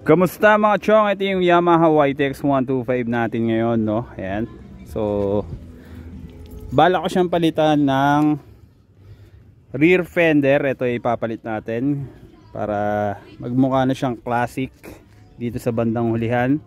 Kamusta mga chong? Ito yung Yamaha YTX 125 natin ngayon, no? Ayan. So, bala ko siyang palitan ng rear fender. Ito ay ipapalit natin para magmukha na siyang classic dito sa bandang hulihan.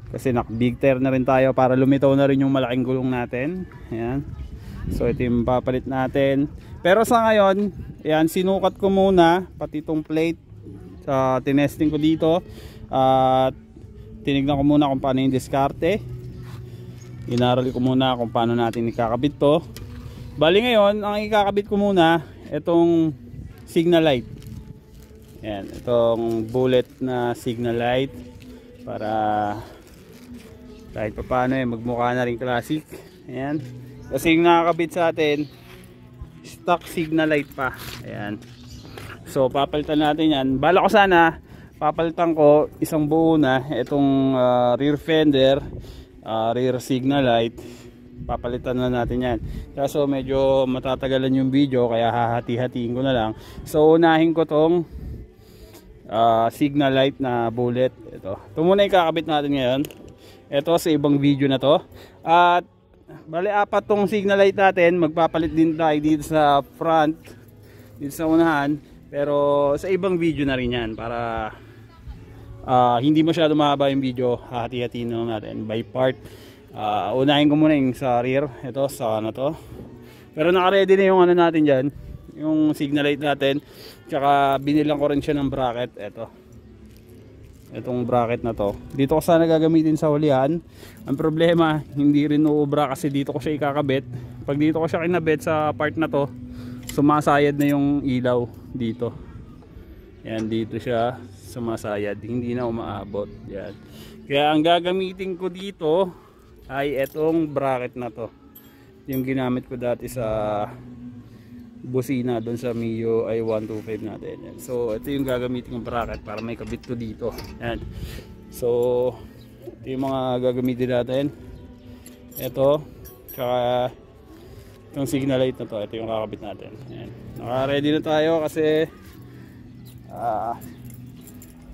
Kasi big tire na rin tayo para lumitaw na rin yung malaking gulong natin. Ayan. So, ito yung papalit natin. Pero sa ngayon, ayan, sinukat ko muna pati itong plate. Tinesting ko dito at tinignan ko muna kung paano yung diskarte. Inaral ko muna kung paano natin ikakabit to. Bali ngayon, ang ikakabit ko muna itong signal light. Ayan, itong bullet na signal light para kahit pa paano magmukha na rin classic. Ayan. Kasi yung nakakabit sa atin stock signal light pa. Ayan. So papalitan natin yan. Bala ko sana papalitan ko isang buo na itong rear fender, rear signal light. Papalitan na natin yan. Kaso medyo matatagalan yung video kaya hahati-hatiin ko na lang. So unahin ko tong signal light na bullet. Ito muna ikakabit natin ngayon. Ito sa ibang video na to. At bali apat tong signal light natin. Magpapalit din tayo dito sa front, dito sa unahan. Pero sa ibang video na rin yan para hindi masyado mahaba yung video. Hati-hatiin na natin by part. Unahin ko muna yung sa rear. Ito sa ano to. Pero naka-ready na yung ano natin dyan, yung signal light natin. Tsaka binilang ko rin siya ng bracket. Itong bracket na to. Dito ko sana gagamitin sa hulihan. Ang problema, hindi rin uubra kasi dito ko siya ikakabit. Pag dito ko siya kinabit sa part na to, sumasayad na yung ilaw dito. Yan, dito siya sumasayad, hindi na umaabot. Yan. Kaya ang gagamitin ko dito ay etong bracket na to. Yung ginamit ko dati sa busina doon sa Mio i 125 natin. Yan. So ito yung gagamitin kong bracket para may kabit ko dito. Yan. So ito yung mga gagamitin natin. Ito tsaka itong signal light na to, ito yung kakabit natin. Ayan. Naka-ready na tayo kasi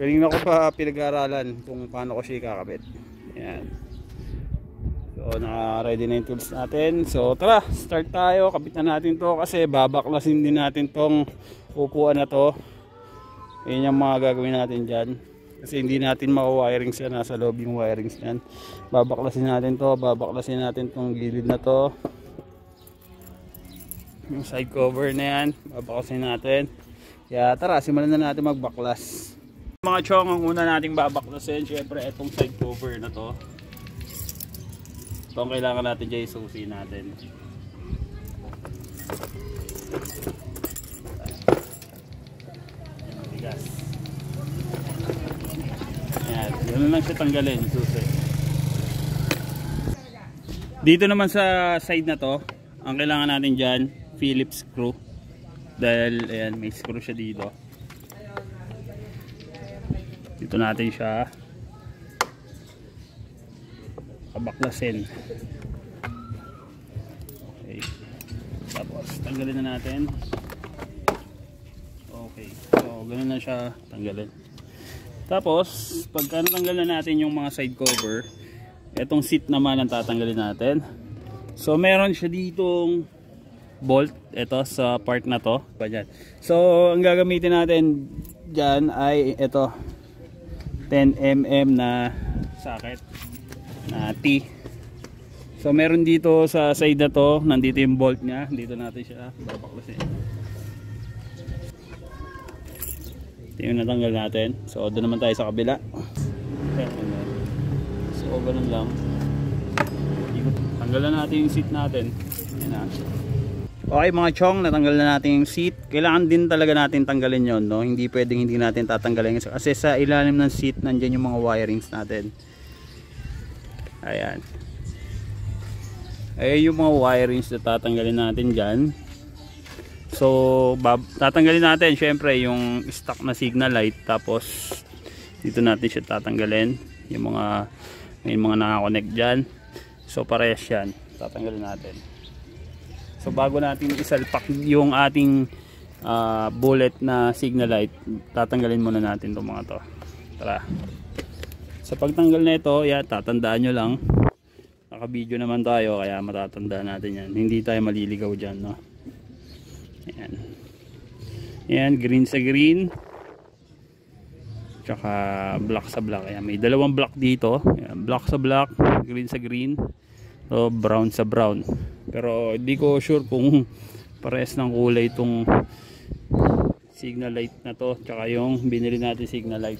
kanina ko pa pinag-aaralan kung paano ko siya ikakabit. Ayan. So naka-ready na yung tools natin. So tara, start tayo. Kabit na natin to kasi babaklasin din natin tong upuan na to. Ayan yung mga gagawin natin dyan. Kasi hindi natin maka-wirings yan, nasa loob yung wirings yan. Babaklasin natin to, babaklasin natin tong gilid na to. Yung side cover na yan, babaklasin natin. Kaya tara, simulan na natin magbaklas. Mga chong, ang una nating babaklasin, syempre itong side cover na to. Itong kailangan natin dyan isusi natin. Bigas. Ayan, ganoon lang siya tanggalin, susi. Dito naman sa side na to, ang kailangan natin dyan Phillips screw dahil ayan, may screw siya dito. Dito natin siya pabaklasin. Okay. Tapos tanggalin na natin. Okay, so ganun na siya tanggalin. Tapos pagka natanggal na natin yung mga side cover, etong seat naman ang tatanggalin natin. So meron siya ditong bolt, ito sa part na to. So ang gagamitin natin dyan ay ito 10mm na socket na T. So meron dito sa side na to, nandito yung bolt nya, dito natin siya babaklasin. Ito yung natanggal natin. So doon naman tayo sa kabila. So ganun lang. Tanggalan natin yung seat natin. Ayan na. Okay mga chong, natanggal na natin yung seat. Kailangan din talaga natin tanggalin yon, no? Hindi pwedeng hindi natin tatanggalin kasi sa ilalim ng seat nandiyan yung mga wirings natin. Ayan. Ayan yung mga wirings na tatanggalin natin dyan. So tatanggalin natin syempre yung stock na signal light. Tapos dito natin siya tatanggalin yung mga nakakonect dyan. So parehas yan, tatanggalin natin. So bago natin isalpak yung ating bullet na signal light, tatanggalin muna natin itong mga to. Tara. Sa pagtanggal na ito, yan, tatandaan nyo lang. Naka-video naman tayo kaya matatandaan natin yan. Hindi tayo maliligaw dyan, no? Ayan. Ayan, green sa green. Tsaka black sa black. Ayan, may dalawang black dito. Ayan, black sa black, green sa green. So, brown sa brown. Pero hindi ko sure kung parehas ng kulay itong signal light na to tsaka yung binili natin signal light.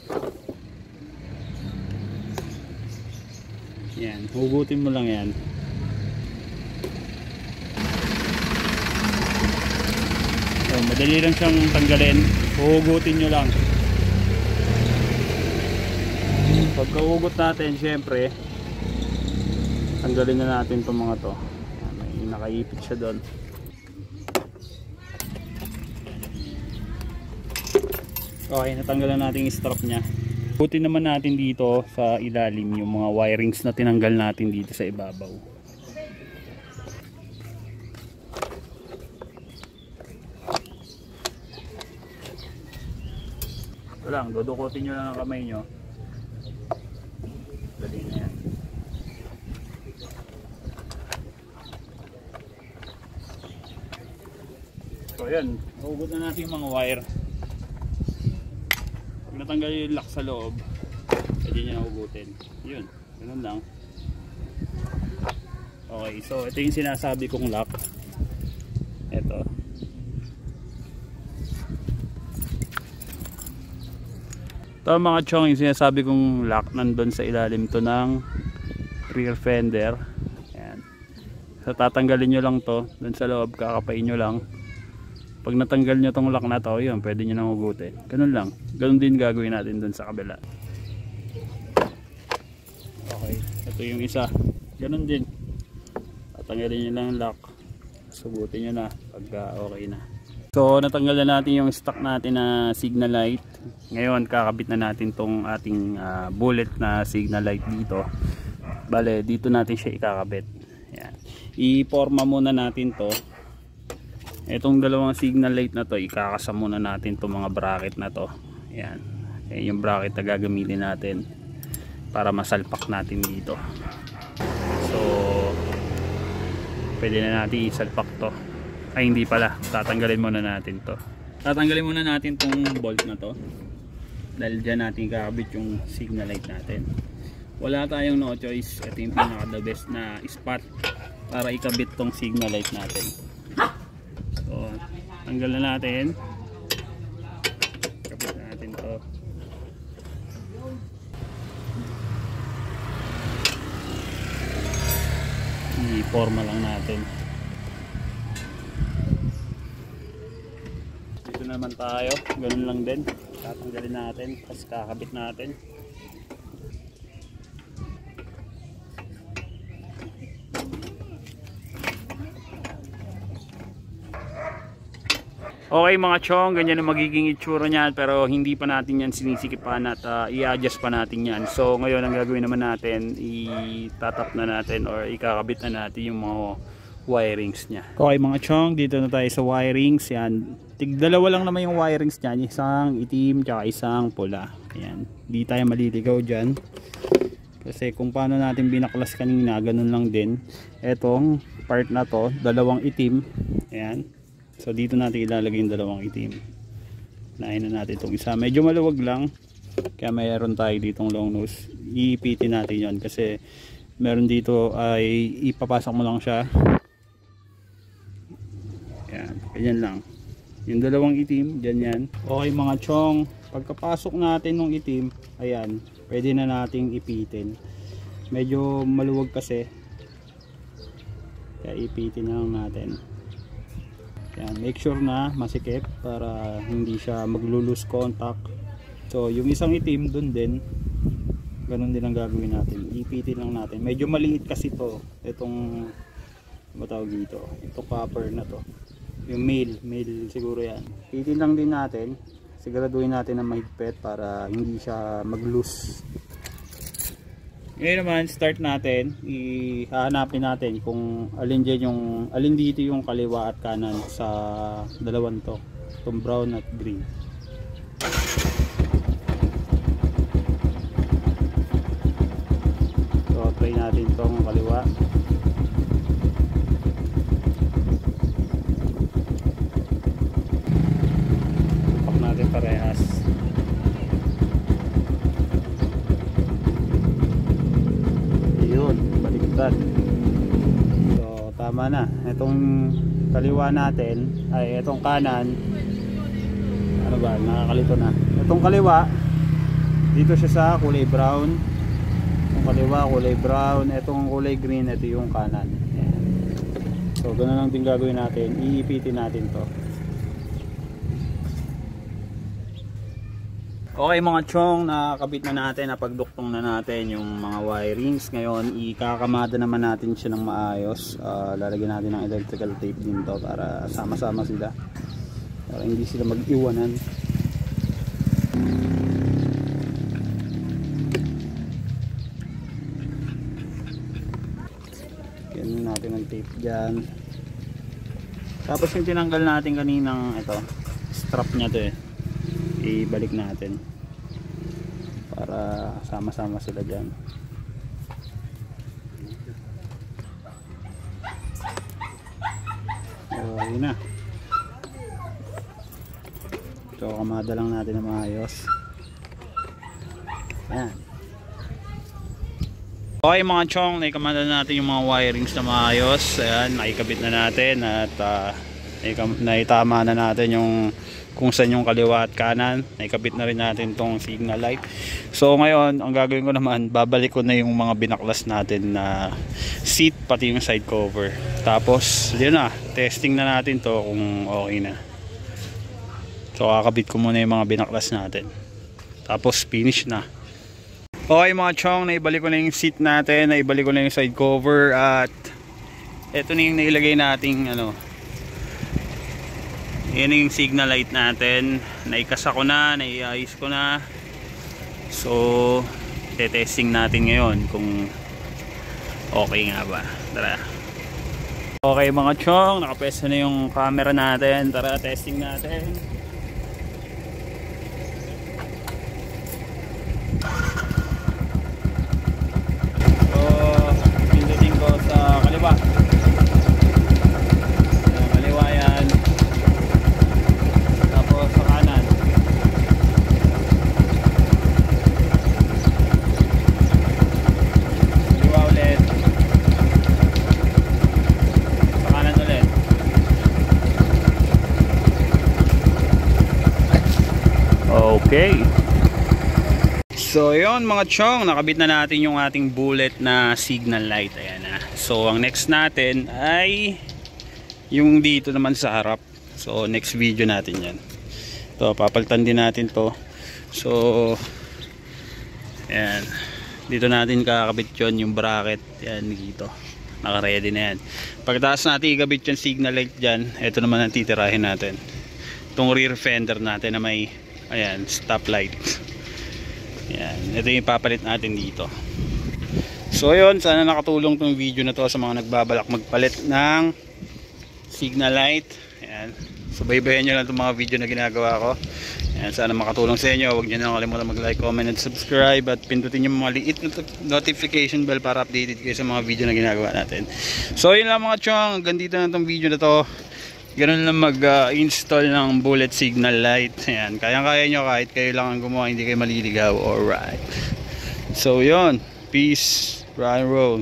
Yan, hugutin mo lang yan. So, madali lang siyang tanggalin. Hugutin nyo lang. Pagkahugot natin, syempre tanggalin na natin itong mga to. May nakaipit siya doon. Okay, natanggalan natin yung strap nya. Buti naman natin dito sa ilalim yung mga wirings na tinanggal natin dito sa ibabaw. Ito lang, dudukutin nyo lang ang kamay nyo. Dali na yan. So yan, hugot na natin yung mga wire. Natanggal yung lock sa loob, pwede nyo na hugutin. Yun, ganun lang. Okay, so ito yung sinasabi kong lock. Ito. Ito mga chong, yung sinasabi kong lock, nandun sa ilalim to ng rear fender. Ayan. So tatanggalin nyo lang to, dun sa loob, kakapain nyo lang. Pag natanggal nyo tong lock na to, yun, pwede nyo nang hugutin. Ganun lang. Ganun din gagawin natin dun sa kabila. Okay, ito yung isa. Ganun din. Tatanggalin nyo lang yung lock. Sugutin nyo na pagka okay na. So, natanggal na natin yung stock natin na signal light. Ngayon, kakabit na natin tong ating bullet na signal light dito. Bale, dito natin siya ikakabit. Yan. I-forma muna natin to. Itong dalawang signal light na to, ikakasa muna natin itong mga bracket na to. Ayan. Ayan yung bracket na gagamitin natin para masalpak natin dito. So, pwede na natin isalpak to. Ay, hindi pala. Tatanggalin muna natin to. Tatanggalin muna natin itong bolt na to. Dahil dyan natin kakabit yung signal light natin. Wala tayong no choice. Ito yung pinaka the best na spot para ikabit tong signal light natin. So, tanggal na natin. Kapit na natin to. I-forma lang natin. Dito naman tayo. Ganun lang din. Tatanggalin natin. Tapos kakabit natin. Okay mga chong, ganyan ang magiging itsura niyan, pero hindi pa natin yan sinisikipan at i-adjust pa natin yan. So ngayon ang gagawin naman natin, itatap na natin or ikakabit na natin yung mga wirings niya. Okay mga chong, dito na tayo sa wirings. Yan, tigdalawa lang naman yung wirings niyan, isang itim tsaka isang pula. Yan, di tayo maliligaw dyan. Kasi kung paano natin binaklas kanina, ganun lang din. Etong part na to, dalawang itim. Ayan. So dito natin ilalagay yung dalawang itim. Nahin na natin itong isa. Medyo maluwag lang. Kaya mayroon tayo ditong long nose. Iipitin natin yon kasi meron dito ay ipapasok mo lang siya. Ayan. Ganyan lang. Yung dalawang itim, ganyan. Okay mga chong. Pagkapasok natin ng itim, ayan. Pwede na nating ipitin. Medyo maluwag kasi. Kaya ipitin na lang natin. Yan, make sure na masikip para hindi siya maglo-lose contact. So yung isang itim dun din, ganun din ang gagawin natin. Ipitin lang natin. Medyo maliit kasi to, itong matawag dito, itong copper na to. Yung male siguro yan. Ipitin lang din natin. Siguraduhin natin na mahigpit para hindi siya mag-loose. Ngayon naman, start natin. Ihahanapin natin kung alin dito yung kaliwa at kanan sa dalawang to. Itong brown at green. brad. So tama na. Itong kaliwa natin ay itong kanan, ano ba, nakakalito na. Itong kaliwa dito siya sa kulay brown, itong kaliwa kulay brown, itong kulay green, ito yung kanan. Ayan. So ganoon lang din gagawin natin, iipitin natin to. Okay mga chong, nakakabit na natin, napagduktong na natin yung mga wirings. Ngayon ikakamada naman natin siya ng maayos. Lalagyan natin ng electrical tape din to para sama-sama sila, para hindi sila mag-iwanan. Yan natin ng tape dyan. Tapos yung tinanggal natin kaninang ito, strap nya to ibalik natin para sama-sama sila dyan. So yun na. So kamada lang natin na maayos. Yan. Okay mga chong, naikamada natin yung mga wirings na maayos. Ayan, naikabit na natin at naitama na natin yung kung saan yung kaliwa at kanan. Naikabit na rin natin tong signal light. So ngayon ang gagawin ko naman, babalik ko na yung mga binaklas natin na seat pati yung side cover. Tapos yun na, testing na natin to kung okay na. So kakabit ko muna yung mga binaklas natin, tapos finish na. Okay mga chong, naibalik ko na yung seat natin, naibalik ko na yung side cover, at eto na yung nailagay nating ano, yan yung signal light natin. Naikasa ko na, naiayos ko na. So testing natin ngayon kung okay nga ba. Tara. Okay mga chong, nakapwesto na yung camera natin. Tara, testing natin. So pindutin ko sa kaliwa. Kaliwa yan. Sa kanan. Kaliwa ulit. Sa kanan ulit. Okay. So yun mga chong, nakabit na natin yung ating bullet na signal light. Ayan na. So ang next natin ay yung dito naman sa harap. So next video natin yan. So papalitan din natin to. So ayan, dito natin kakabit yun, yung bracket. Yan dito, naka-ready na yan. Pagkatapos natin ikabit yung signal light dyan, ito naman ang titirahin natin, itong rear fender natin na may ayan, stop light. Yan, ito yung papalit natin dito. So yun, sana nakatulong tong video na to sa mga nagbabalak magpalit ng signal light. Ayan. So baybayan nyo lang itong mga video na ginagawa ko. Ayan, sana makatulong sa inyo. Huwag nyo na kalimutan mag-like, comment, and subscribe. At pindutin yung mga liit na notification bell para updated kayo sa mga video na ginagawa natin. So yun lang mga chong. Hanggang dito na itong video na to. Ganun lang mag-install ng bullet signal light. Ayan, kayang-kaya nyo kahit kayo lang ang gumawa, hindi kayo maliligaw. Alright. So yun. Peace. Rock and roll.